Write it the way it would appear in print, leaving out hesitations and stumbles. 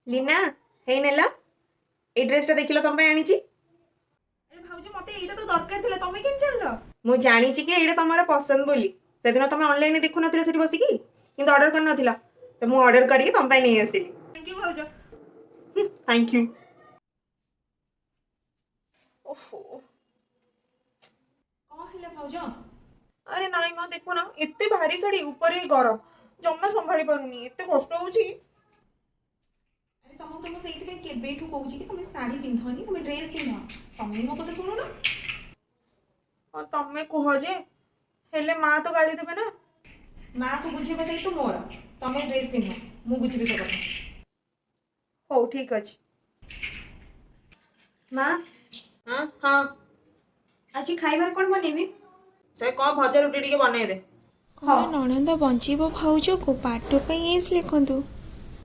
लीना हेई नेला ए ड्रेसटा देखिल तुम आनी भाउज मते एटा तो दरकार थिला तमे केन जानलो मु जानी कि एटा तमरा पसंद बोली से दिन तमे ऑनलाइन देखु नथिले सेठी बसी की किंतु ऑर्डर कर नथिला तो मु ऑर्डर करके तुम पे नहीं आसिली थैंक यू भाउज थैंक यू ओहो कौन हिला भाउज अरे नाई म देखो ना एते भारी साड़ी ऊपर ही गरम जम्मा संभाली पारुनी एते कष्ट होउची अरे तुम तो सेठी पे केबेठू कहूची कि तुम साड़ी पिंधनी तुम ड्रेस पिंध तमे मो कथा सुनो ना और तमे कह जे हेले माँ तो गाड़ी देबे ना माँ को बुझे बताई तो मोर तमे ड्रेस पिंध मु बुझिबे से कथा हो ठीक अछि माँ हाँ हाँ आज खाइबार कौन बनेबी से कौन भजा रुटी टिके बनै दे कौन ननंद बंचीब भाउज को पार्ट 2 एस लिखंतु।